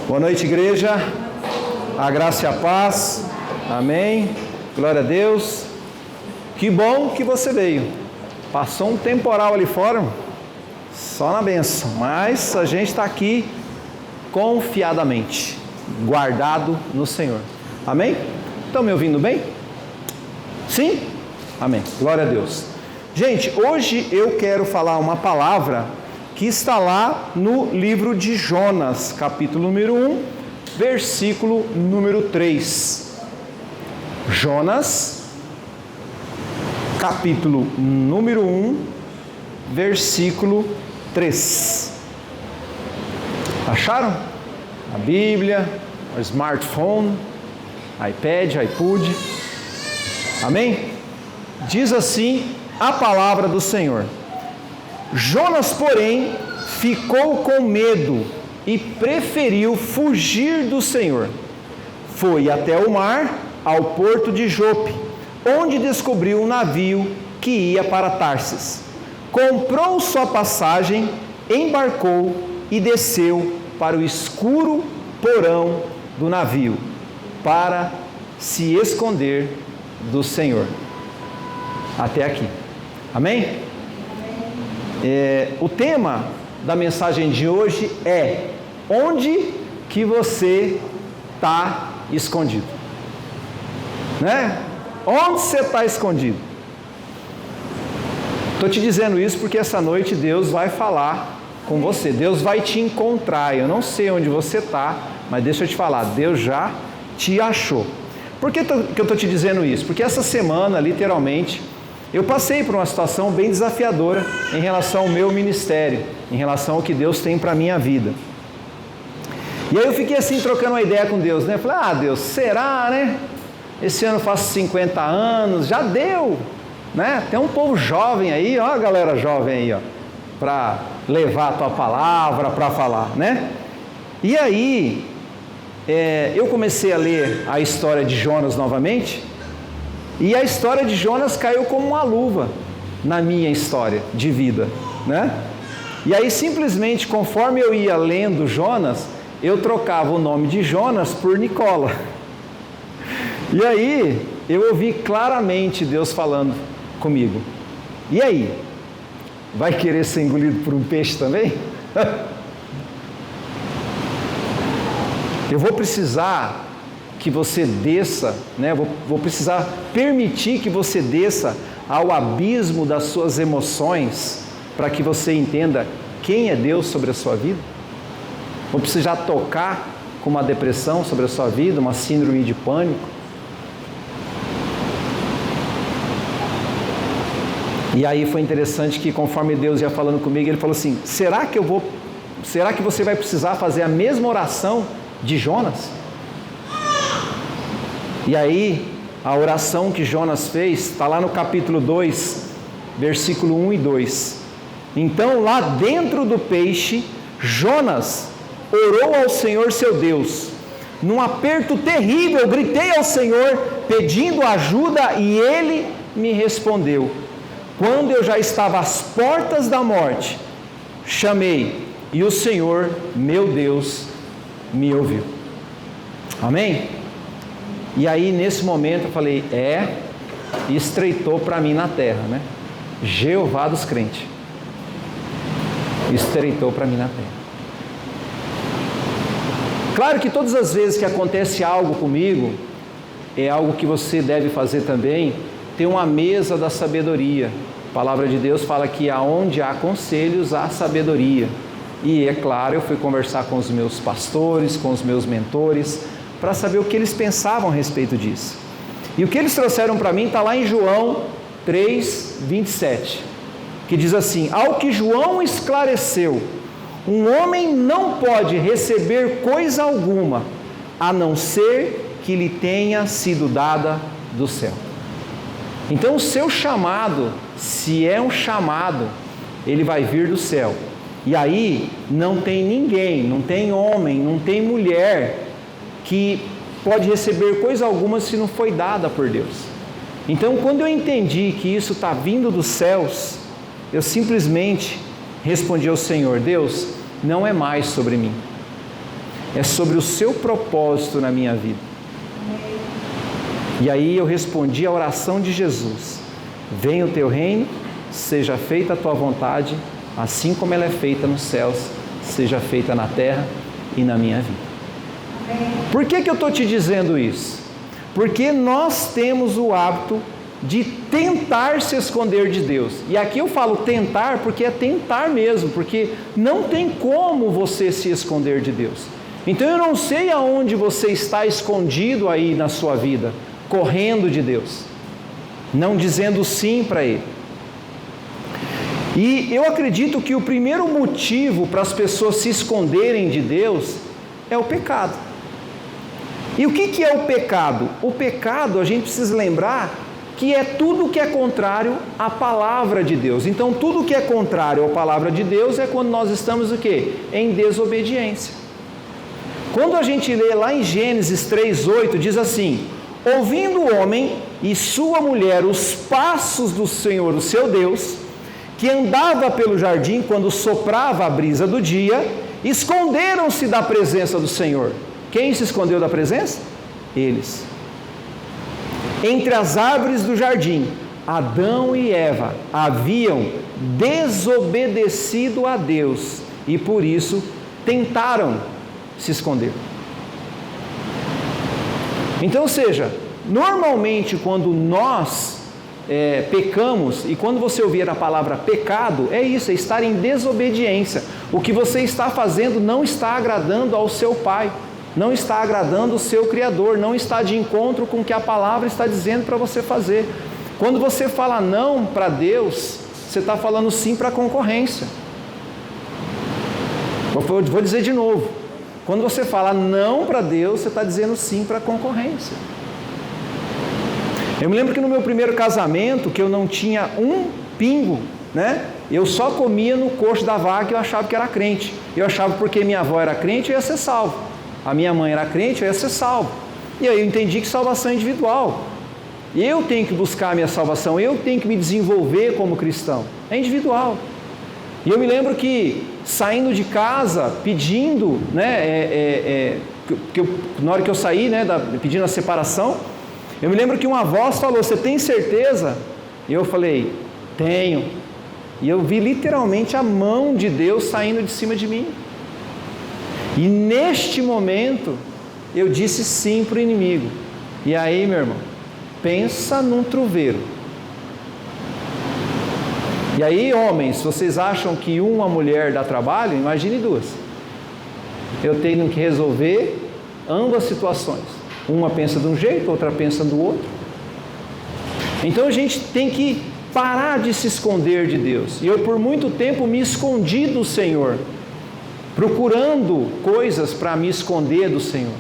Boa noite, igreja. A graça e a paz. Amém. Glória a Deus. Que bom que você veio. Passou um temporal ali fora, só na bênção, mas a gente está aqui confiadamente, guardado no Senhor. Amém? Estão me ouvindo bem? Sim? Amém. Glória a Deus. Gente, hoje eu quero falar uma palavra que está lá no livro de Jonas, capítulo número 1, versículo número 3. Jonas, capítulo número 1, versículo 3. Acharam? A Bíblia, o smartphone, iPad, iPod. Amém? Diz assim a palavra do Senhor: Jonas, porém, ficou com medo e preferiu fugir do Senhor. Foi até o mar, ao porto de Jope, onde descobriu um navio que ia para Tarsis. Comprou sua passagem, embarcou e desceu para o escuro porão do navio, para se esconder do Senhor. Até aqui. Amém? O tema da mensagem de hoje é: onde que você está escondido? Né? Onde você está escondido? Estou te dizendo isso porque essa noite Deus vai falar com você, Deus vai te encontrar. Eu não sei onde você está, mas deixa eu te falar, Deus já te achou. Por que eu estou te dizendo isso? Porque essa semana, literalmente, eu passei por uma situação bem desafiadora em relação ao meu ministério, em relação ao que Deus tem para a minha vida. E aí eu fiquei assim, trocando uma ideia com Deus, né? Falei, Deus, será, né? Esse ano eu faço 50 anos, já deu, né? Tem um povo jovem aí, ó, a galera jovem aí, ó, para levar a tua palavra, para falar, né? E aí, eu comecei a ler a história de Jonas novamente, e a história de Jonas caiu como uma luva na minha história de vida, né? E aí simplesmente, conforme eu ia lendo Jonas, eu trocava o nome de Jonas por Nicola. E aí eu ouvi claramente Deus falando comigo: e aí? Vai querer ser engolido por um peixe também? Eu vou precisar que você desça, né? Vou precisar permitir que você desça ao abismo das suas emoções, para que você entenda quem é Deus sobre a sua vida. Vou precisar tocar com uma depressão sobre a sua vida, uma síndrome de pânico. E aí foi interessante que, conforme Deus ia falando comigo, Ele falou assim: será que você vai precisar fazer a mesma oração de Jonas? E aí, a oração que Jonas fez, está lá no capítulo 2, versículo 1 e 2. Então, lá dentro do peixe, Jonas orou ao Senhor seu Deus. Num aperto terrível, gritei ao Senhor, pedindo ajuda, e Ele me respondeu. Quando eu já estava às portas da morte, chamei, e o Senhor, meu Deus, me ouviu. Amém? E aí, nesse momento, eu falei, estreitou para mim na terra, né? Jeová dos crentes. Estreitou para mim na terra. Claro que todas as vezes que acontece algo comigo, é algo que você deve fazer também, ter uma mesa da sabedoria. A palavra de Deus fala que aonde há conselhos, há sabedoria. E é claro, eu fui conversar com os meus pastores, com os meus mentores, para saber o que eles pensavam a respeito disso. E o que eles trouxeram para mim está lá em João 3, 27, que diz assim: ao que João esclareceu, um homem não pode receber coisa alguma, a não ser que lhe tenha sido dada do céu. Então o seu chamado, se é um chamado, ele vai vir do céu. E aí não tem ninguém, não tem homem, não tem mulher que pode receber coisa alguma se não foi dada por Deus. Então, quando eu entendi que isso está vindo dos céus, eu simplesmente respondi ao Senhor: Deus, não é mais sobre mim. é sobre o seu propósito na minha vida. E aí eu respondi a oração de Jesus: venha o teu reino, seja feita a tua vontade, assim como ela é feita nos céus, seja feita na terra e na minha vida. Por que eu estou te dizendo isso? Porque nós temos o hábito de tentar se esconder de Deus. E aqui eu falo tentar porque é tentar mesmo, porque não tem como você se esconder de Deus. Então eu não sei aonde você está escondido aí na sua vida, correndo de Deus, não dizendo sim para Ele. E eu acredito que o primeiro motivo para as pessoas se esconderem de Deus é o pecado. E o que é o pecado? O pecado, a gente precisa lembrar que é tudo que é contrário à palavra de Deus. Então, tudo que é contrário à palavra de Deus é quando nós estamos o quê? Em desobediência. Quando a gente lê lá em Gênesis 3:8, diz assim: ouvindo o homem e sua mulher os passos do Senhor, o seu Deus, que andava pelo jardim quando soprava a brisa do dia, esconderam-se da presença do Senhor. Quem se escondeu da presença? Eles. Entre as árvores do jardim, Adão e Eva haviam desobedecido a Deus e por isso tentaram se esconder. Então, ou seja, normalmente quando nós pecamos, e quando você ouvir a palavra pecado, é isso, é estar em desobediência. O que você está fazendo não está agradando ao seu Pai, não está agradando o seu Criador, não está de encontro com o que a palavra está dizendo para você fazer. Quando você fala não para Deus, você está falando sim para a concorrência. Vou dizer de novo. Quando você fala não para Deus, você está dizendo sim para a concorrência. Eu me lembro que no meu primeiro casamento, que eu não tinha um pingo, né? Eu só comia no coxo da vaca e eu achava que era crente. Eu achava que porque minha avó era crente, eu ia ser salvo. A minha mãe era crente, eu ia ser salvo. E aí eu entendi que salvação é individual. Eu tenho que buscar a minha salvação, eu tenho que me desenvolver como cristão. É individual. E eu me lembro que, saindo de casa, pedindo, né, na hora que eu saí, né, pedindo a separação, eu me lembro que uma voz falou: você tem certeza? E eu falei: tenho. E eu vi literalmente a mão de Deus saindo de cima de mim. E neste momento, eu disse sim para o inimigo. E aí, meu irmão, pensa num troveiro. E aí, homens, vocês acham que uma mulher dá trabalho? Imagine duas. Eu tenho que resolver ambas situações. Uma pensa de um jeito, outra pensa do outro. Então a gente tem que parar de se esconder de Deus. E eu por muito tempo me escondi do Senhor, procurando coisas para me esconder do Senhor.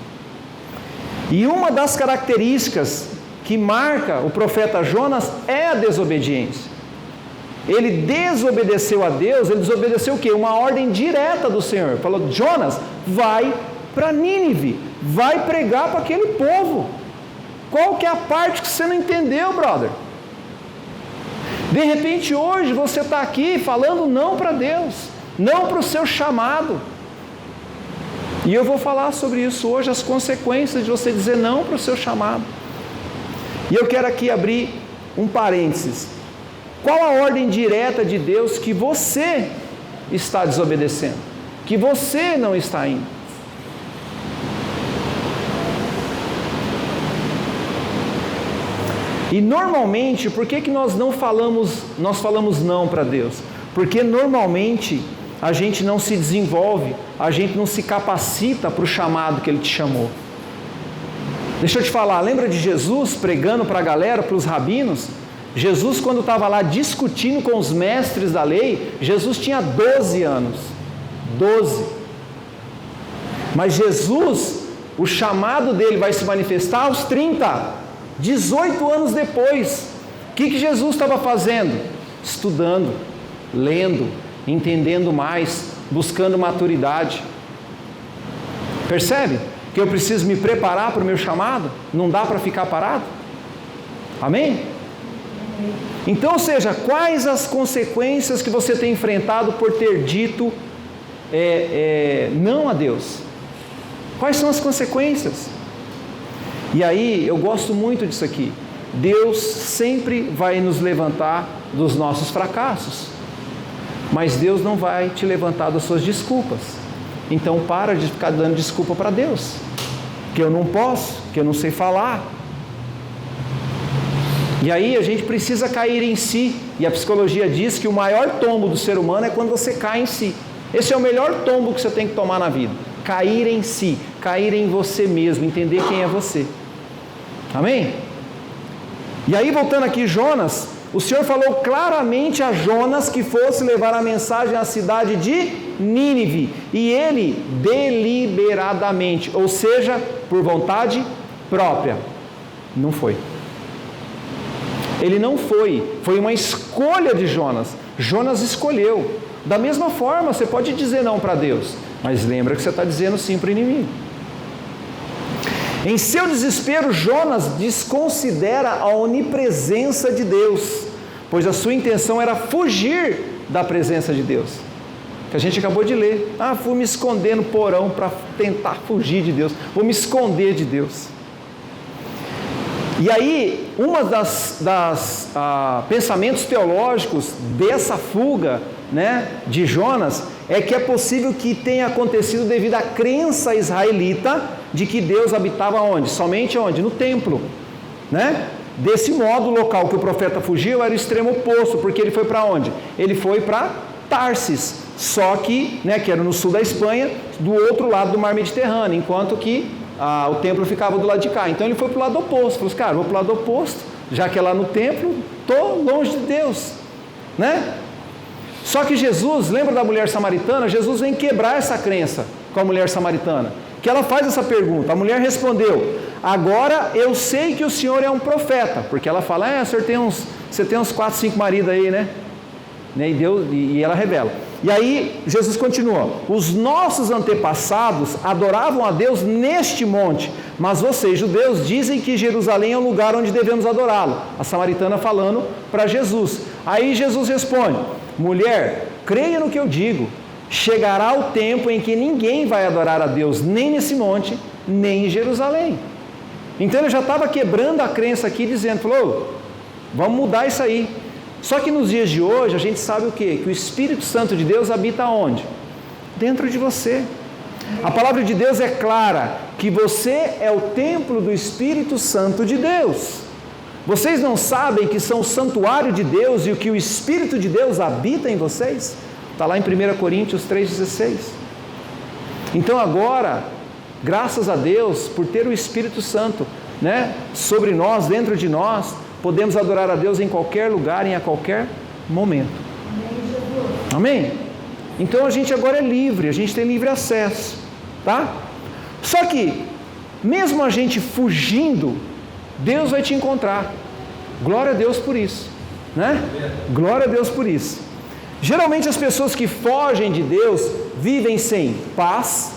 E uma das características que marca o profeta Jonas é a desobediência. Ele desobedeceu a Deus, ele desobedeceu o quê? Uma ordem direta do Senhor. Falou: Jonas, vai para Nínive, vai pregar para aquele povo. Qual que é a parte que você não entendeu, brother? De repente hoje você está aqui falando não para Deus, não para o seu chamado. E eu vou falar sobre isso hoje, as consequências de você dizer não para o seu chamado. E eu quero aqui abrir um parênteses. Qual a ordem direta de Deus que você está desobedecendo? Que você não está indo? E normalmente, por que nós falamos não para Deus? Porque normalmente a gente não se desenvolve, a gente não se capacita para o chamado que Ele te chamou. Deixa eu te falar, lembra de Jesus pregando para a galera, para os rabinos? Jesus, quando estava lá discutindo com os mestres da lei, Jesus tinha 12 anos. 12. Mas Jesus, o chamado dele vai se manifestar aos 30. 18 anos depois. O que Jesus estava fazendo? Estudando, lendo, entendendo mais, buscando maturidade. Percebe? Que eu preciso me preparar para o meu chamado? Não dá para ficar parado? Amém? Então, ou seja, quais as consequências que você tem enfrentado por ter dito não a Deus? Quais são as consequências? E aí, eu gosto muito disso aqui. Deus sempre vai nos levantar dos nossos fracassos, mas Deus não vai te levantar das suas desculpas. Então para de ficar dando desculpa para Deus, que eu não posso, que eu não sei falar. E aí a gente precisa cair em si, e a psicologia diz que o maior tombo do ser humano é quando você cai em si. Esse é o melhor tombo que você tem que tomar na vida, cair em si, cair em você mesmo, entender quem é você. Amém? E aí, voltando aqui, Jonas, o Senhor falou claramente a Jonas que fosse levar a mensagem à cidade de Nínive, e ele deliberadamente, ou seja, por vontade própria, não foi. Ele não foi, foi uma escolha de Jonas. Jonas escolheu. Da mesma forma, você pode dizer não para Deus, mas lembra que você está dizendo sim para o inimigo. Em seu desespero, Jonas desconsidera a onipresença de Deus, pois a sua intenção era fugir da presença de Deus, que a gente acabou de ler. Vou me esconder no porão para tentar fugir de Deus, vou me esconder de Deus. E aí, uma das pensamentos teológicos dessa fuga, de Jonas, é que é possível que tenha acontecido devido à crença israelita de que Deus habitava onde? Somente onde? No templo, Desse modo, o local que o profeta fugiu era o extremo oposto, porque ele foi para onde? Ele foi para Tarsis, só que, que era no sul da Espanha, do outro lado do mar Mediterrâneo, enquanto que o templo ficava do lado de cá. Então ele foi para o lado oposto, falou assim, cara, vou para o lado oposto, já que é lá no templo, estou longe de Deus, Só que Jesus, lembra da mulher samaritana? Jesus vem quebrar essa crença com a mulher samaritana, que ela faz essa pergunta. A mulher respondeu, agora eu sei que o Senhor é um profeta, porque ela fala, você tem uns 4, 5 maridos aí, E ela revela. E aí Jesus continua, os nossos antepassados adoravam a Deus neste monte, mas vocês, judeus, dizem que Jerusalém é o lugar onde devemos adorá-lo. A samaritana falando para Jesus. Aí Jesus responde, mulher, creia no que eu digo, chegará o tempo em que ninguém vai adorar a Deus, nem nesse monte, nem em Jerusalém. Então ele já estava quebrando a crença aqui, dizendo, vamos mudar isso aí. Só que nos dias de hoje, a gente sabe o quê? Que o Espírito Santo de Deus habita onde? Dentro de você. A palavra de Deus é clara, que você é o templo do Espírito Santo de Deus. Vocês não sabem que são o santuário de Deus e que o Espírito de Deus habita em vocês? Está lá em 1 Coríntios 3,16. Então agora, graças a Deus, por ter o Espírito Santo, sobre nós, dentro de nós, podemos adorar a Deus em qualquer lugar, em a qualquer momento. Amém? Então a gente agora é livre, a gente tem livre acesso, tá? Só que, mesmo a gente fugindo, Deus vai te encontrar. Glória a Deus por isso, Glória a Deus por isso. Geralmente as pessoas que fogem de Deus vivem sem paz,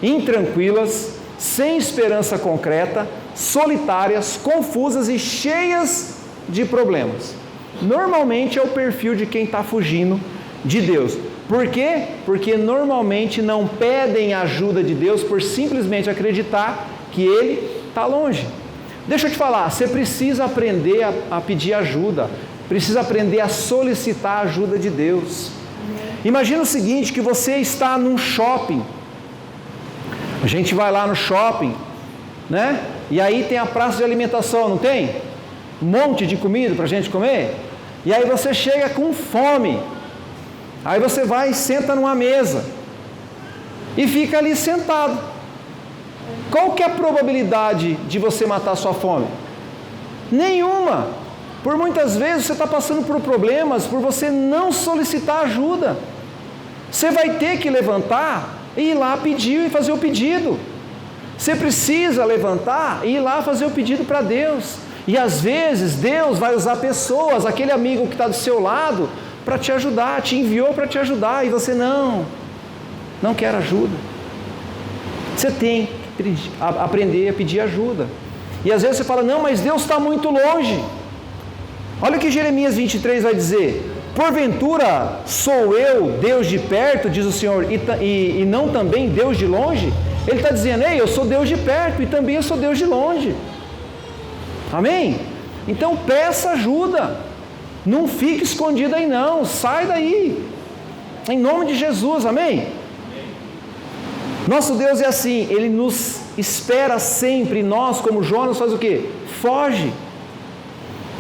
intranquilas, sem esperança concreta, solitárias, confusas e cheias de problemas. Normalmente é o perfil de quem está fugindo de Deus. Por quê? Porque normalmente não pedem ajuda de Deus por simplesmente acreditar que Ele está longe. Deixa eu te falar, você precisa aprender a pedir ajuda, precisa aprender a solicitar a ajuda de Deus. Imagina o seguinte, que você está num shopping, a gente vai lá no shopping, E aí tem a praça de alimentação, não tem? Um monte de comida para a gente comer. E aí você chega com fome. Aí você vai e senta numa mesa. E fica ali sentado. Qual que é a probabilidade de você matar a sua fome? Nenhuma. Por muitas vezes você está passando por problemas por você não solicitar ajuda. Você vai ter que levantar e ir lá pedir e fazer o pedido. Você precisa levantar e ir lá fazer o pedido para Deus. E às vezes Deus vai usar pessoas, aquele amigo que está do seu lado, para te ajudar, te enviou para te ajudar, e você não quer ajuda. Você tem que aprender a pedir ajuda. E às vezes você fala, não, mas Deus está muito longe. Olha o que Jeremias 23 vai dizer. Porventura sou eu Deus de perto, diz o Senhor, e não também Deus de longe? Ele está dizendo, ei, eu sou Deus de perto e também eu sou Deus de longe. Amém? Então peça ajuda, não fique escondido aí não, sai daí, em nome de Jesus, amém? Nosso Deus é assim, Ele nos espera sempre, e nós como Jonas faz o quê? Foge,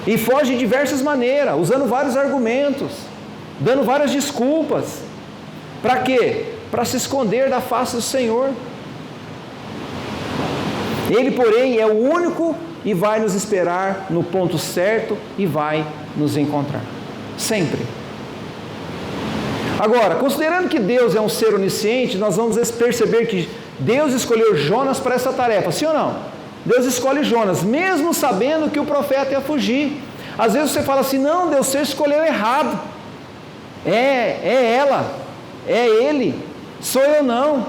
e foge de diversas maneiras, usando vários argumentos, dando várias desculpas, para quê? Para se esconder da face do Senhor. Ele, porém, é o único e vai nos esperar no ponto certo e vai nos encontrar, sempre. Agora, considerando que Deus é um ser onisciente, nós vamos perceber que Deus escolheu Jonas para essa tarefa, sim ou não? Deus escolhe Jonas, mesmo sabendo que o profeta ia fugir. Às vezes você fala assim, não, Deus, você escolheu errado. É ela, é ele, sou eu não.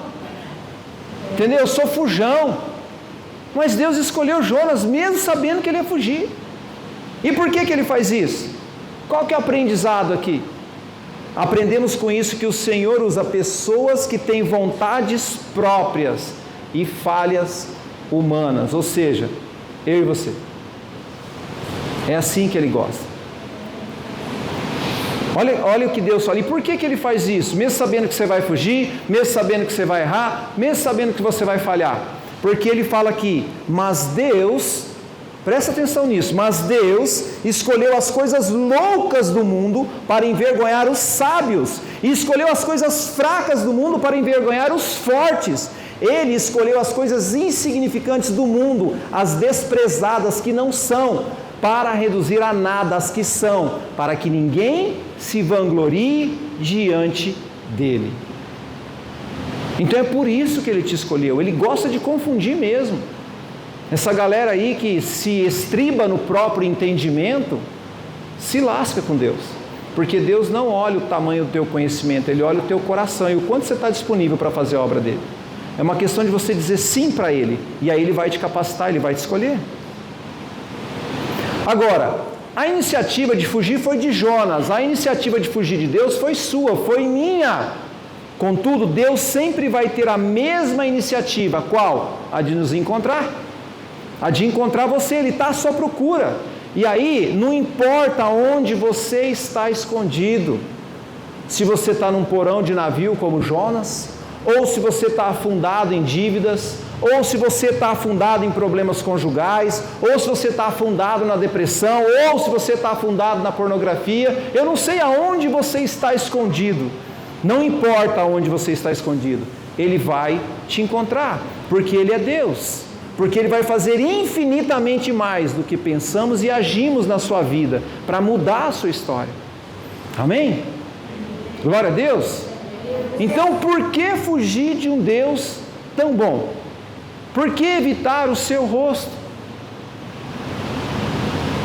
Entendeu? Eu sou fujão. Mas Deus escolheu Jonas, mesmo sabendo que ele ia fugir. E por que ele faz isso? Qual que é o aprendizado aqui? Aprendemos com isso que o Senhor usa pessoas que têm vontades próprias e falhas humanas, ou seja, eu e você. É assim que Ele gosta. Olha o que Deus fala. E por que Ele faz isso? Mesmo sabendo que você vai fugir, mesmo sabendo que você vai errar, mesmo sabendo que você vai falhar. Porque Ele fala aqui, mas Deus, presta atenção nisso, mas Deus escolheu as coisas loucas do mundo para envergonhar os sábios, e escolheu as coisas fracas do mundo para envergonhar os fortes. Ele escolheu as coisas insignificantes do mundo, as desprezadas que não são, para reduzir a nada as que são, para que ninguém se vanglorie diante dele. Então é por isso que Ele te escolheu. Ele gosta de confundir mesmo. Essa galera aí que se estriba no próprio entendimento, se lasca com Deus. Porque Deus não olha o tamanho do teu conhecimento, Ele olha o teu coração e o quanto você está disponível para fazer a obra dele. É uma questão de você dizer sim para Ele, e aí Ele vai te capacitar, Ele vai te escolher. Agora, a iniciativa de fugir foi de Jonas, a iniciativa de fugir de Deus foi sua, foi minha. Contudo, Deus sempre vai ter a mesma iniciativa, qual? A de nos encontrar, a de encontrar você, Ele está à sua procura. E aí, não importa onde você está escondido, se você está num porão de navio como Jonas, ou se você está afundado em dívidas, ou se você está afundado em problemas conjugais, ou se você está afundado na depressão, ou se você está afundado na pornografia, eu não sei aonde você está escondido, não importa aonde você está escondido, Ele vai te encontrar, porque Ele é Deus, porque Ele vai fazer infinitamente mais do que pensamos e agimos na sua vida, para mudar a sua história, amém? Glória a Deus! Então, por que fugir de um Deus tão bom? Por que evitar o seu rosto?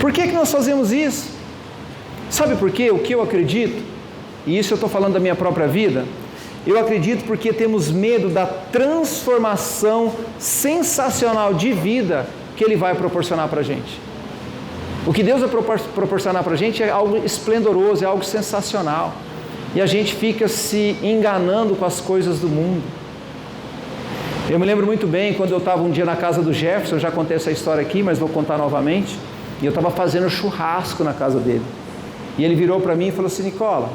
Por que nós fazemos isso? Sabe por quê? O que eu acredito, e isso eu estou falando da minha própria vida, eu acredito porque temos medo da transformação sensacional de vida que Ele vai proporcionar para a gente. O que Deus vai proporcionar para a gente é algo esplendoroso, é algo sensacional. E a gente fica se enganando com as coisas do mundo. Eu me lembro muito bem quando eu estava um dia na casa do Jefferson, eu já contei essa história aqui, mas vou contar novamente. E eu estava fazendo churrasco na casa dele. E ele virou para mim e falou assim: Nicola,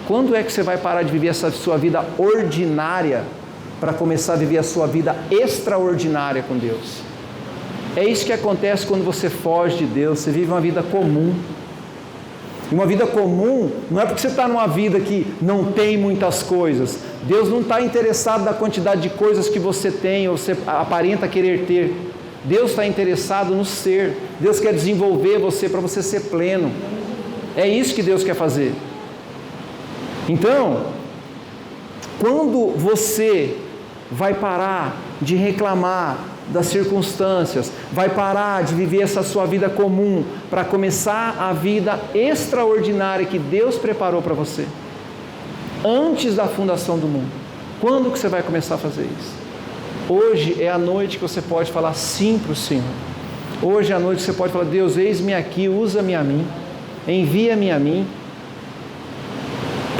quando é que você vai parar de viver essa sua vida ordinária para começar a viver a sua vida extraordinária com Deus? É isso que acontece quando você foge de Deus, você vive uma vida comum. Uma vida comum não é porque você está numa vida que não tem muitas coisas. Deus não está interessado na quantidade de coisas que você tem ou você aparenta querer ter. Deus está interessado no ser. Deus quer desenvolver você para você ser pleno. É isso que Deus quer fazer. Então, quando você vai parar de reclamar das circunstâncias, vai parar de viver essa sua vida comum para começar a vida extraordinária que Deus preparou para você antes da fundação do mundo, quando que você vai começar a fazer isso? Hoje é a noite que você pode falar sim para o Senhor. Hoje é a noite que você pode falar: Deus, eis-me aqui, usa-me a mim, envia-me a mim.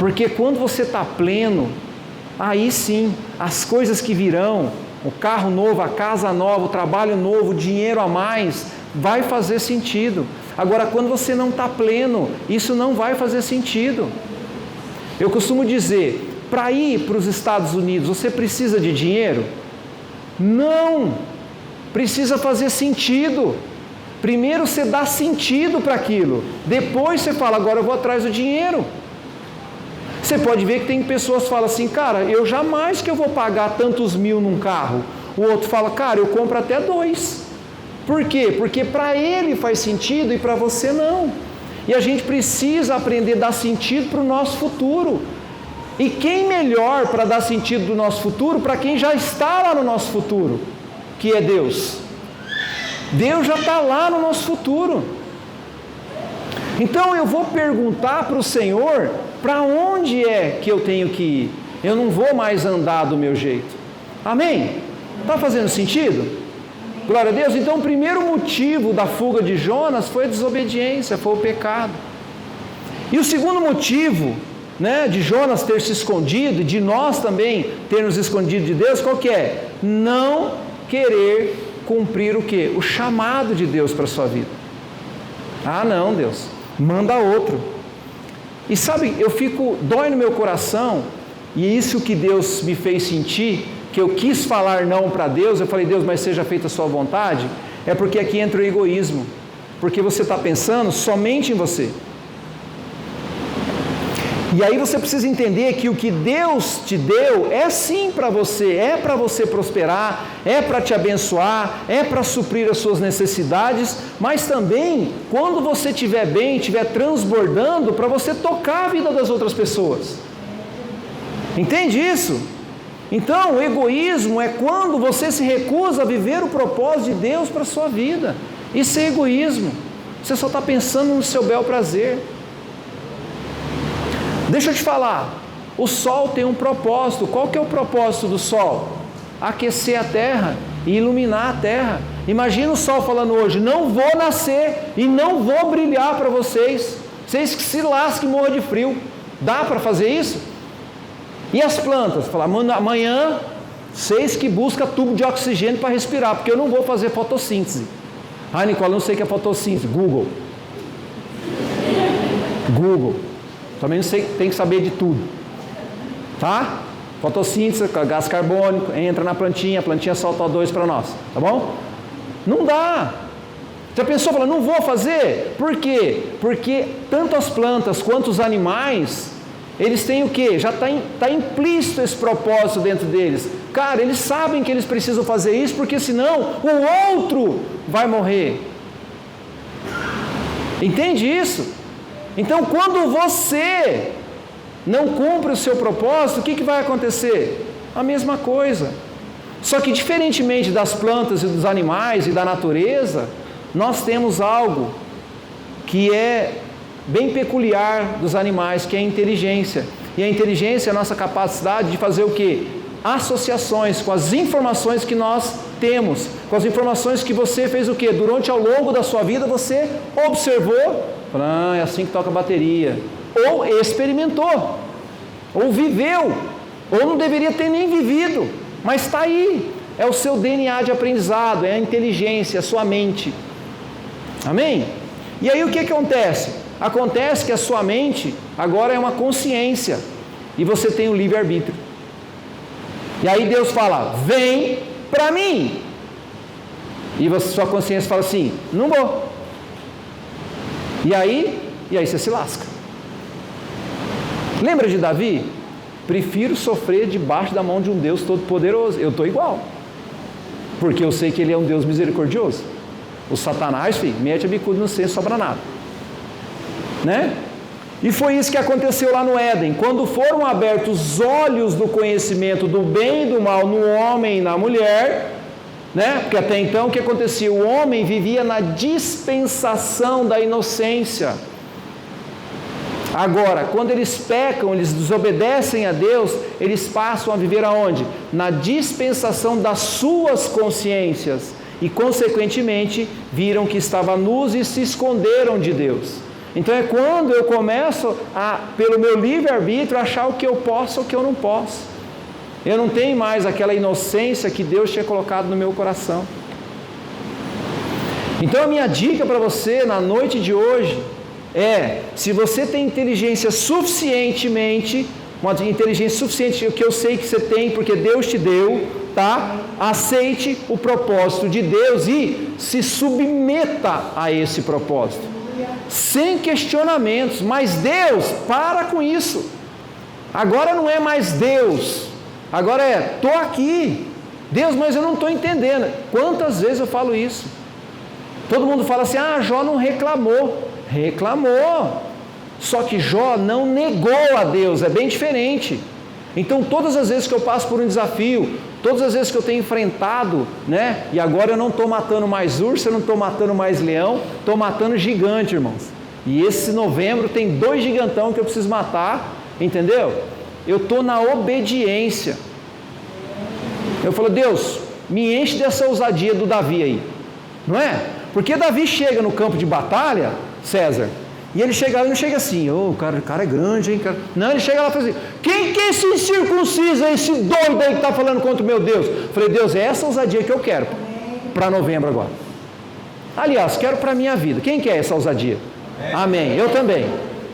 Porque quando você está pleno, aí sim, as coisas que virão, o carro novo, a casa nova, o trabalho novo, o dinheiro a mais, vai fazer sentido. Agora, quando você não está pleno, isso não vai fazer sentido. Eu costumo dizer, para ir para os Estados Unidos, você precisa de dinheiro? Não! Precisa fazer sentido. Primeiro você dá sentido para aquilo, depois você fala, agora eu vou atrás do dinheiro. Você pode ver que tem pessoas que falam assim, cara, eu jamais que eu vou pagar tantos mil num carro. O outro fala, cara, eu compro até 2. Por quê? Porque para ele faz sentido e para você não. E a gente precisa aprender a dar sentido para o nosso futuro. E quem melhor para dar sentido do nosso futuro para quem já está lá no nosso futuro, que é Deus. Deus já está lá no nosso futuro. Então eu vou perguntar para o Senhor, para onde é que eu tenho que ir? Eu não vou mais andar do meu jeito. Amém? Está fazendo sentido? Glória a Deus. Então o primeiro motivo da fuga de Jonas foi a desobediência, foi o pecado. E o segundo motivo, de Jonas ter se escondido, de nós também termos escondido de Deus, qual que é? Não querer cumprir o quê? O chamado de Deus para a sua vida. Ah não, Deus, manda outro. E sabe, dói no meu coração, e é isso que Deus me fez sentir, que eu quis falar não para Deus, eu falei, Deus, mas seja feita a sua vontade, é porque aqui entra o egoísmo, porque você está pensando somente em você. E aí você precisa entender que o que Deus te deu é sim para você prosperar, é para te abençoar, é para suprir as suas necessidades, mas também, quando você estiver bem, estiver transbordando, para você tocar a vida das outras pessoas. Entende isso? Então, o egoísmo é quando você se recusa a viver o propósito de Deus para a sua vida. Isso é egoísmo. Você só está pensando no seu bel prazer. Deixa eu te falar, o sol tem um propósito. Qual que é o propósito do sol? Aquecer a terra e iluminar a terra. Imagina o sol falando hoje, não vou nascer e não vou brilhar para vocês. Vocês que se lasquem e morram de frio. Dá para fazer isso? E as plantas? Falar, amanhã, vocês que buscam tubo de oxigênio para respirar, porque eu não vou fazer fotossíntese. Ah, Nicola, não sei o que é fotossíntese. Google. Também não sei, tem que saber de tudo. Tá? Fotossíntese, gás carbônico, entra na plantinha, a plantinha solta O2 para nós. Tá bom? Não dá. Já pensou, fala, não vou fazer? Por quê? Porque tanto as plantas quanto os animais, eles têm o quê? Já está implícito esse propósito dentro deles. Cara, eles sabem que eles precisam fazer isso, porque senão o outro vai morrer. Entende isso? Então, quando você não cumpre o seu propósito, o que vai acontecer? A mesma coisa. Só que, diferentemente das plantas e dos animais e da natureza, nós temos algo que é bem peculiar dos animais, que é a inteligência. E a inteligência é a nossa capacidade de fazer o quê? Associações com as informações que nós temos, com as informações que você fez o quê? Durante ao longo da sua vida você observou, é assim que toca a bateria, ou experimentou, ou viveu, ou não deveria ter nem vivido, mas está aí, é o seu DNA de aprendizado, é a inteligência, a sua mente. Amém? E aí o que acontece? Acontece que a sua mente agora é uma consciência, e você tem o livre-arbítrio. E aí Deus fala, vem para mim. E sua consciência fala assim, não vou. E aí você se lasca. Lembra de Davi? Prefiro sofrer debaixo da mão de um Deus todo-poderoso. Eu estou igual. Porque eu sei que Ele é um Deus misericordioso. O Satanás, mete a bicuda no centro, sobra nada. Né? E foi isso que aconteceu lá no Éden. Quando foram abertos os olhos do conhecimento do bem e do mal no homem e na mulher, porque até então o que acontecia? O homem vivia na dispensação da inocência. Agora, quando eles pecam, eles desobedecem a Deus, eles passam a viver aonde? Na dispensação das suas consciências. E consequentemente, viram que estava nus e se esconderam de Deus. Então é quando eu começo a, pelo meu livre-arbítrio, achar o que eu posso ou o que eu não posso. Eu não tenho mais aquela inocência que Deus tinha colocado no meu coração. Então a minha dica para você na noite de hoje é, se você tem inteligência suficientemente, uma inteligência suficiente, que eu sei que você tem, porque Deus te deu, tá? Aceite o propósito de Deus e se submeta a esse propósito. Sem questionamentos, mas Deus, para com isso. Agora não é mais Deus, agora é, estou aqui. Deus, mas eu não estou entendendo. Quantas vezes eu falo isso? Todo mundo fala assim, Jó não reclamou. Reclamou. Só que Jó não negou a Deus, é bem diferente. Então todas as vezes que eu passo por um desafio, todas as vezes que eu tenho enfrentado, né? E agora eu não estou matando mais urso, eu não estou matando mais leão, estou matando gigante, irmãos. E esse novembro tem 2 gigantão que eu preciso matar, entendeu? Eu estou na obediência. Eu falo, Deus, me enche dessa ousadia do Davi aí, não é? Porque Davi chega no campo de batalha, César, e ele chega lá e não chega assim, o cara é grande, hein, cara. Não, ele chega lá e fala assim, quem que é esse incircunciso, esse doido aí que está falando contra o meu Deus? Eu falei, Deus, é essa ousadia que eu quero para novembro agora. Aliás, quero para a minha vida. Quem quer essa ousadia? Amém, eu também.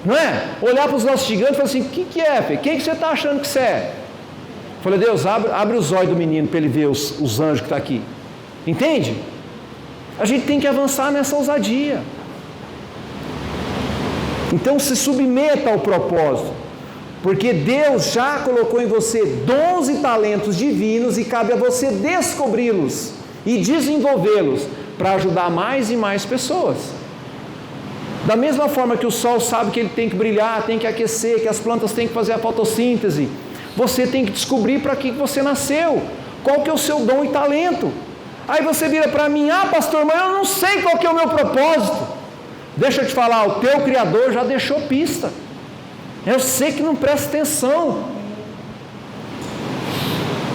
Não é? Olhar para os nossos gigantes e falar assim, o que é, filho? Quem que você está achando que você é? Eu falei, Deus, abre os olhos do menino para ele ver os anjos que estão aqui. Entende? A gente tem que avançar nessa ousadia. Então se submeta ao propósito, porque Deus já colocou em você dons e talentos divinos e cabe a você descobri-los e desenvolvê-los para ajudar mais e mais pessoas. Da mesma forma que o sol sabe que ele tem que brilhar, tem que aquecer, que as plantas têm que fazer a fotossíntese, você tem que descobrir para que você nasceu, qual que é o seu dom e talento. Aí você vira para mim, pastor, mas eu não sei qual que é o meu propósito. Deixa eu te falar, o teu Criador já deixou pista. Eu sei que não presta atenção.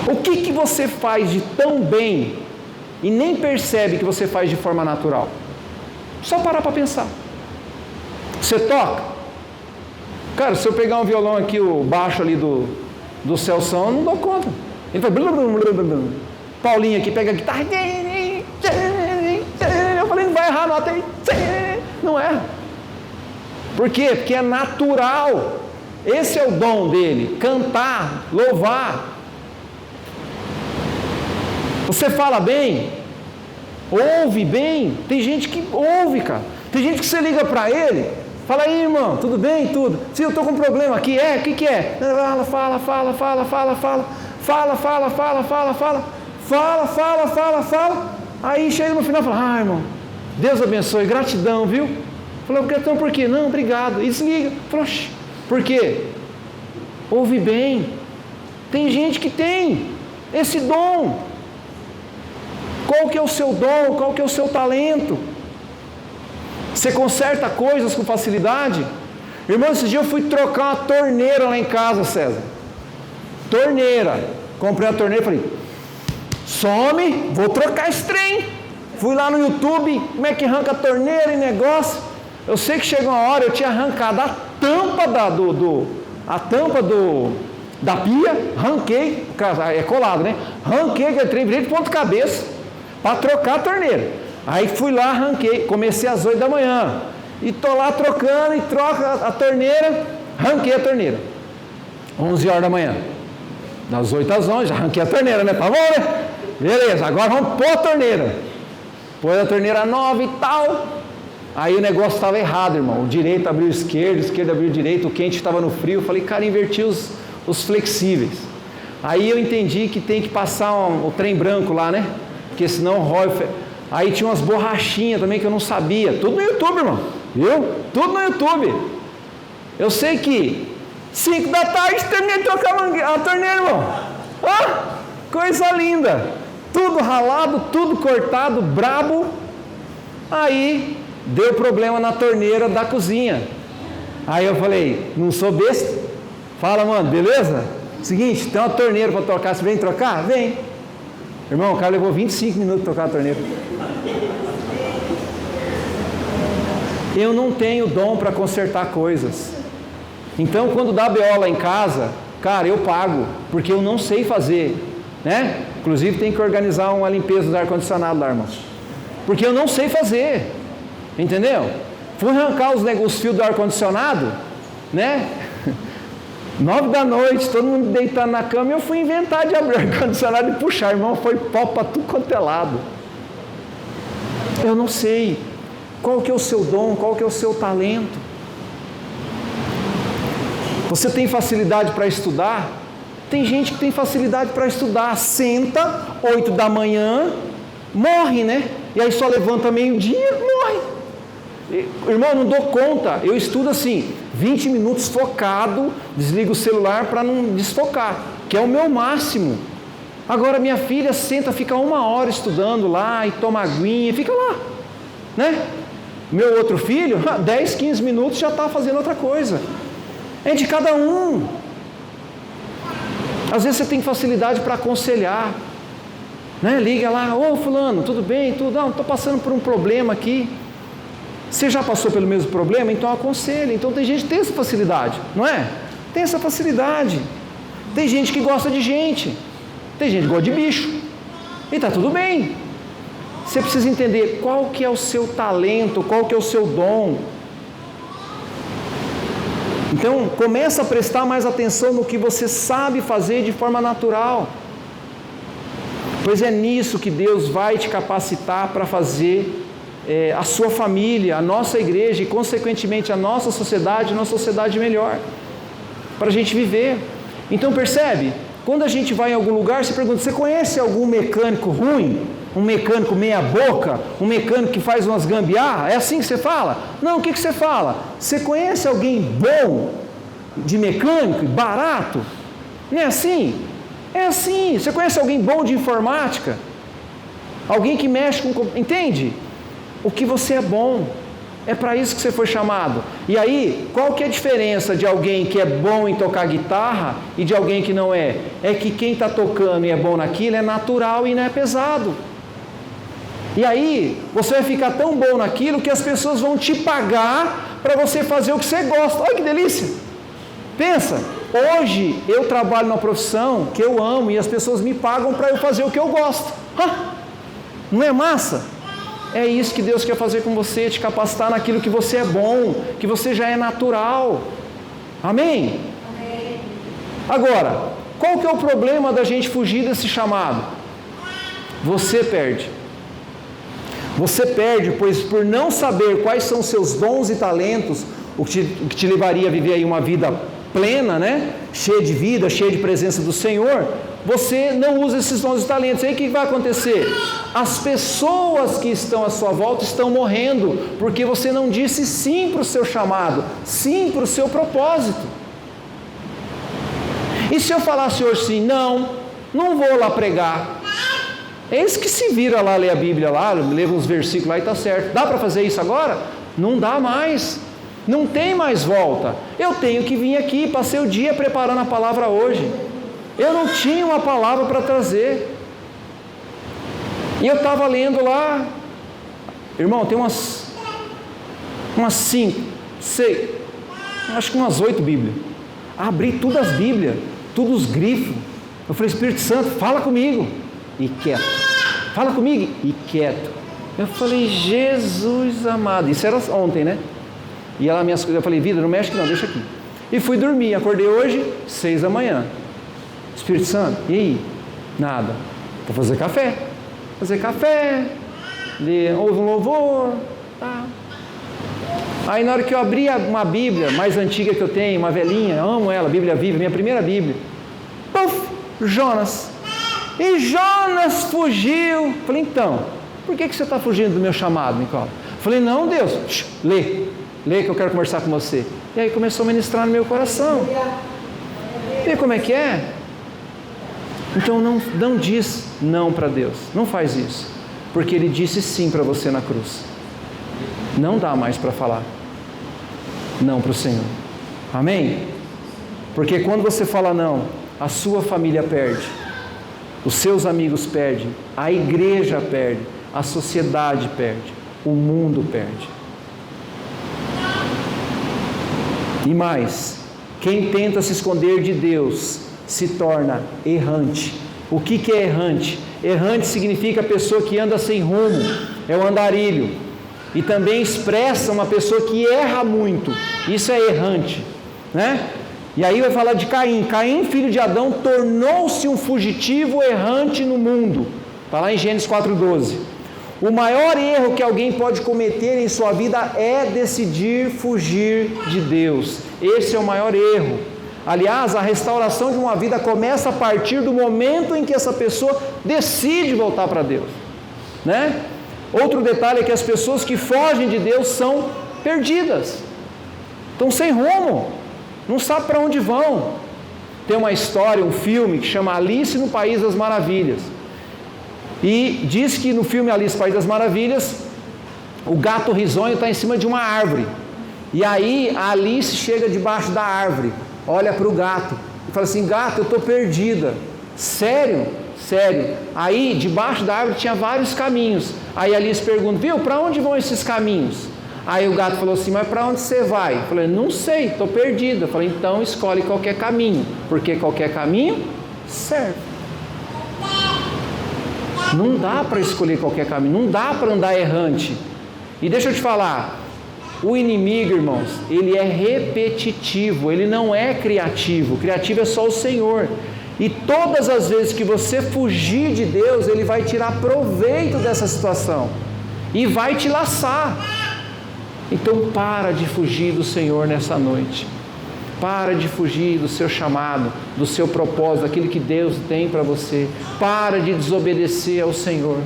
O que você faz de tão bem e nem percebe que você faz de forma natural? Só parar para pensar. Você toca? Cara, se eu pegar um violão aqui, o baixo ali do Celção, eu não dou conta. Ele faz... Paulinho aqui pega a guitarra. Eu falei, não vai errar a nota aí. Não erra. Por quê? Porque é natural. Esse é o dom dele. Cantar, louvar. Você fala bem, ouve bem. Tem gente que ouve, cara. Tem gente que você liga para ele, fala aí, irmão, tudo bem? Tudo. Se eu estou com um problema aqui, o que é? Fala. Aí chega no final e fala, irmão, Deus abençoe, gratidão, viu? Falou, gratidão por quê? Não, obrigado. E desliga. Falou, por quê? Ouve bem. Tem gente que tem esse dom. Qual que é o seu dom? Qual que é o seu talento? Você conserta coisas com facilidade? Irmão, esse dia eu fui trocar uma torneira lá em casa, César. Torneira. Comprei a torneira e falei, some, vou trocar esse trem. Fui lá no YouTube, como é que arranca a torneira e negócio. Eu sei que chegou uma hora, eu tinha arrancado a tampa da pia, arranquei, é colado, né? Arranquei aquele trem, virei de ponta cabeça, para trocar a torneira. Aí fui lá, arranquei, comecei às 8 da manhã, e estou lá trocando, e troca a torneira, arranquei a torneira. 11 horas da manhã, das 8 às 11, já arranquei a torneira, né? Tá bom, né? Beleza, agora vamos pôr a torneira. Pôs a torneira nova e tal. Aí o negócio estava errado, irmão. O direito abriu o esquerdo abriu o direito, o quente estava no frio. Eu falei, cara, inverti os flexíveis. Aí eu entendi que tem que passar o trem branco lá, né? Porque senão rói. Aí tinha umas borrachinhas também que eu não sabia. Tudo no YouTube, irmão. Viu? Tudo no YouTube. Eu sei que 5 da tarde terminei de trocar a torneira, irmão. Coisa linda. Tudo ralado, tudo cortado, brabo. Aí deu problema na torneira da cozinha. Aí eu falei, não sou besta. Fala, mano, beleza? Seguinte, tem uma torneira para trocar. Você vem trocar? Vem. Irmão, o cara levou 25 minutos para trocar a torneira. Eu não tenho dom para consertar coisas. Então, quando dá BO lá em casa, cara, eu pago, porque eu não sei fazer, né? Inclusive, tem que organizar uma limpeza do ar-condicionado lá, irmãos. Porque eu não sei fazer, entendeu? Fui arrancar os fios do ar-condicionado, né? 9 da noite, todo mundo deitando na cama, e eu fui inventar de abrir o ar-condicionado e puxar, irmão, foi pau para tudo quanto é lado. Eu não sei qual que é o seu dom, qual que é o seu talento. Você tem facilidade para estudar? Tem gente que tem facilidade para estudar, senta, 8 da manhã, morre, né? E aí só levanta meio-dia, morre. Irmão, eu não dou conta, eu estudo assim, 20 minutos focado, desligo o celular para não desfocar, que é o meu máximo. Agora minha filha senta, fica 1 hora estudando lá, e toma aguinha, fica lá, né? Meu outro filho, 10, 15 minutos já está fazendo outra coisa. É de cada um. Às vezes você tem facilidade para aconselhar, né? Liga lá, ô fulano, tudo bem? Tudo? Não, estou passando por um problema aqui. Você já passou pelo mesmo problema? Então aconselha. Então tem gente que tem essa facilidade, não é? Tem essa facilidade. Tem gente que gosta de gente. Tem gente que gosta de bicho. E está tudo bem. Você precisa entender qual que é o seu talento, qual que é o seu dom. Então, começa a prestar mais atenção no que você sabe fazer de forma natural. Pois é nisso que Deus vai te capacitar para fazer a sua família, a nossa igreja e, consequentemente, a nossa sociedade, uma sociedade melhor, para a gente viver. Então, percebe? Quando a gente vai em algum lugar, você pergunta, você conhece algum mecânico ruim? Um mecânico meia boca? Um mecânico que faz umas gambiarra? É assim que você fala? Não, o que você fala? Você conhece alguém bom de mecânico, barato? Não é assim? É assim. Você conhece alguém bom de informática? Alguém que mexe com... Entende? O que você é bom. É para isso que você foi chamado. E aí, qual que é a diferença de alguém que é bom em tocar guitarra e de alguém que não é? É que quem está tocando e é bom naquilo é natural e não é pesado. E aí, você vai ficar tão bom naquilo que as pessoas vão te pagar para você fazer o que você gosta. Olha que delícia! Pensa, hoje eu trabalho numa profissão que eu amo e as pessoas me pagam para eu fazer o que eu gosto. Não é massa? É isso que Deus quer fazer com você, te capacitar naquilo que você é bom, que você já é natural. Amém? Amém. Agora, qual que é o problema da gente fugir desse chamado? Você perde. Você perde, pois por não saber quais são os seus dons e talentos, o que te levaria a viver aí uma vida plena, né? Cheia de vida, cheia de presença do Senhor, você não usa esses dons e talentos. Aí o que vai acontecer? As pessoas que estão à sua volta estão morrendo, porque você não disse sim para o seu chamado, sim para o seu propósito. E se eu falasse hoje assim, não vou lá pregar, eis que se vira lá, lê a Bíblia lá, lê uns versículos lá e está certo. Dá para fazer isso agora? Não dá mais. Não tem mais volta. Eu tenho que vir aqui, passei o dia preparando a palavra hoje. Eu não tinha uma palavra para trazer. E eu estava lendo lá, irmão, tem umas 5, 6, acho que umas 8 Bíblias. Abri todas as Bíblias, todos os grifos. Eu falei, Espírito Santo, fala comigo. E quieto. Fala comigo. E quieto. Eu falei, Jesus amado. Isso era ontem, né? E ela, eu falei, vida, não mexe aqui não, deixa aqui. E fui dormir, acordei hoje, 6 da manhã. Espírito Santo, e aí? Nada. Vou fazer café. Ouve um louvor. Tá. Aí na hora que eu abri uma Bíblia mais antiga que eu tenho, uma velhinha, amo ela, Bíblia Viva, minha primeira Bíblia. Puf, Jonas. E Jonas fugiu. Falei, então, por que você está fugindo do meu chamado, Nicola? Falei, não, Deus, lê que eu quero conversar com você. E aí começou a ministrar no meu coração. Vê como é que é? Então não diz não para Deus, não faz isso, porque Ele disse sim para você na cruz. Não dá mais para falar não para o Senhor. Amém? Porque quando você fala não, a sua família perde, os seus amigos perdem, a igreja perde, a sociedade perde, o mundo perde. E mais, quem tenta se esconder de Deus se torna errante. O que é errante? Errante significa pessoa que anda sem rumo, é o andarilho. E também expressa uma pessoa que erra muito, isso é errante, né? E aí vai falar de Caim. Caim, filho de Adão, tornou-se um fugitivo errante no mundo. Está lá em Gênesis 4:12. O maior erro que alguém pode cometer em sua vida é decidir fugir de Deus. Esse é o maior erro. Aliás, a restauração de uma vida começa a partir do momento em que essa pessoa decide voltar para Deus, né? Outro detalhe é que as pessoas que fogem de Deus são perdidas, estão sem rumo, não sabem para onde vão. Tem uma história, um filme que chama Alice no País das Maravilhas. E diz que no filme Alice no País das Maravilhas, o gato risonho está em cima de uma árvore. E aí a Alice chega debaixo da árvore, olha para o gato e fala assim: gato, eu estou perdida. Sério? Sério. Aí debaixo da árvore tinha vários caminhos. Aí a Alice pergunta: viu, para onde vão esses caminhos? Aí o gato falou assim: mas para onde você vai? Eu falei: não sei, estou perdida. Eu falei: então escolhe qualquer caminho, porque qualquer caminho serve. Não dá para escolher qualquer caminho, não dá para andar errante. E deixa eu te falar, o inimigo, irmãos, ele é repetitivo, ele não é criativo. Criativo é só o Senhor. E todas as vezes que você fugir de Deus, ele vai tirar proveito dessa situação e vai te laçar. Então para de fugir do Senhor nessa noite. Para de fugir do seu chamado, do seu propósito, daquilo que Deus tem para você. Para de desobedecer ao Senhor.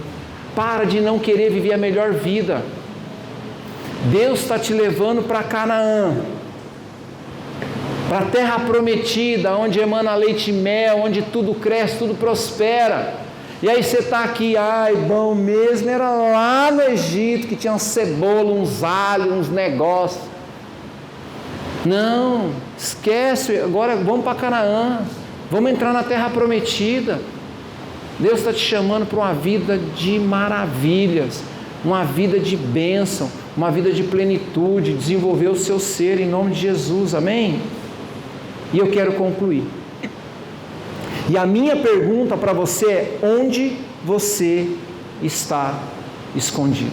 Para de não querer viver a melhor vida. Deus está te levando para Canaã, para a terra prometida, onde emana leite e mel, onde tudo cresce, tudo prospera. E aí você está aqui: ai, bom mesmo era lá no Egito, que tinha uma cebola, uns alhos, uns negócios. Não, esquece, agora vamos para Canaã, vamos entrar na terra prometida. Deus está te chamando para uma vida de maravilhas, uma vida de bênção, uma vida de plenitude, desenvolver o seu ser em nome de Jesus, amém? E eu quero concluir. E a minha pergunta para você é: onde você está escondido?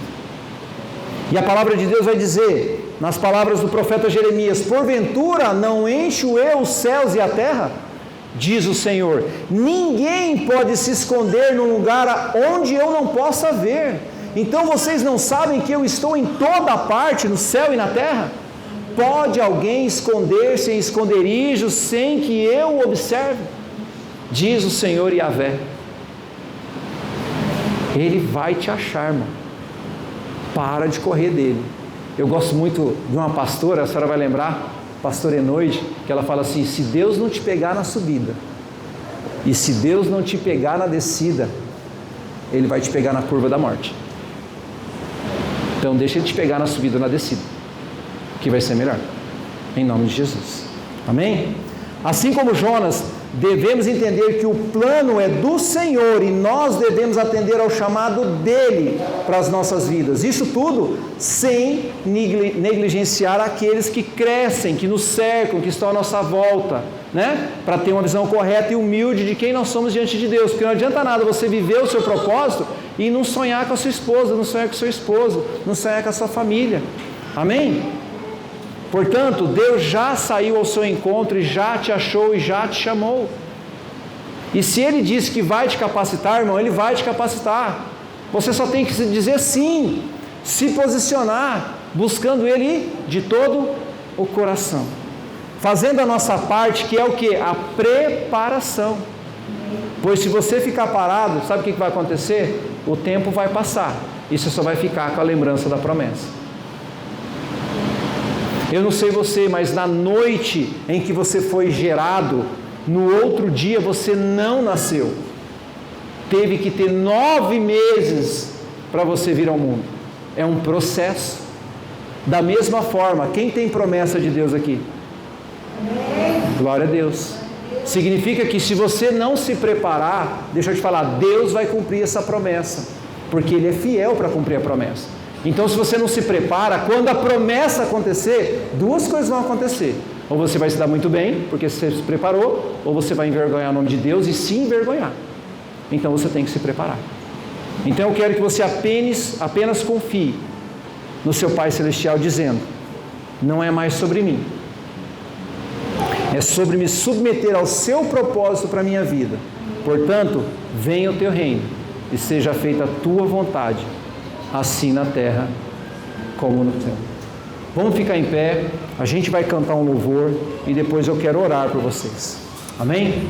E a palavra de Deus vai dizer, nas palavras do profeta Jeremias: porventura não encho eu os céus e a terra? Diz o Senhor: ninguém pode se esconder num lugar onde eu não possa ver. Então vocês não sabem que eu estou em toda parte, no céu e na terra? Pode alguém esconder-se em esconderijos sem que eu o observe? Diz o Senhor Yahvé. Ele vai te achar, irmão. Para de correr dele. Eu gosto muito de uma pastora, a senhora vai lembrar, pastora Enoide, que ela fala assim: se Deus não te pegar na subida, e se Deus não te pegar na descida, Ele vai te pegar na curva da morte. Então deixa Ele te pegar na subida ou na descida, que vai ser melhor, em nome de Jesus, amém? Assim como Jonas, devemos entender que o plano é do Senhor e nós devemos atender ao chamado dEle para as nossas vidas. Isso tudo sem negligenciar aqueles que crescem, que nos cercam, que estão à nossa volta, né? Para ter uma visão correta e humilde de quem nós somos diante de Deus, porque não adianta nada você viver o seu propósito e não sonhar com a sua esposa, não sonhar com o seu esposo, não sonhar com a sua família, amém? Portanto, Deus já saiu ao seu encontro e já te achou e já te chamou. E se Ele disse que vai te capacitar, irmão, Ele vai te capacitar. Você só tem que dizer sim, se posicionar, buscando Ele de todo o coração. Fazendo a nossa parte, que é o quê? A preparação. Pois se você ficar parado, sabe o que vai acontecer? O tempo vai passar e você só vai ficar com a lembrança da promessa. Eu não sei você, mas na noite em que você foi gerado, no outro dia você não nasceu. Teve que ter 9 meses para você vir ao mundo. É um processo. Da mesma forma, quem tem promessa de Deus aqui? Glória a Deus. Significa que se você não se preparar, deixa eu te falar, Deus vai cumprir essa promessa, porque Ele é fiel para cumprir a promessa. Então, se você não se prepara, quando a promessa acontecer, 2 coisas vão acontecer. Ou você vai se dar muito bem, porque você se preparou, ou você vai envergonhar o nome de Deus e se envergonhar. Então você tem que se preparar. Então eu quero que você apenas confie no seu Pai Celestial, dizendo: não é mais sobre mim, é sobre me submeter ao seu propósito para a minha vida. Portanto, venha o teu reino e seja feita a tua vontade, assim na terra como no céu. Vamos ficar em pé, a gente vai cantar um louvor e depois eu quero orar por vocês. Amém?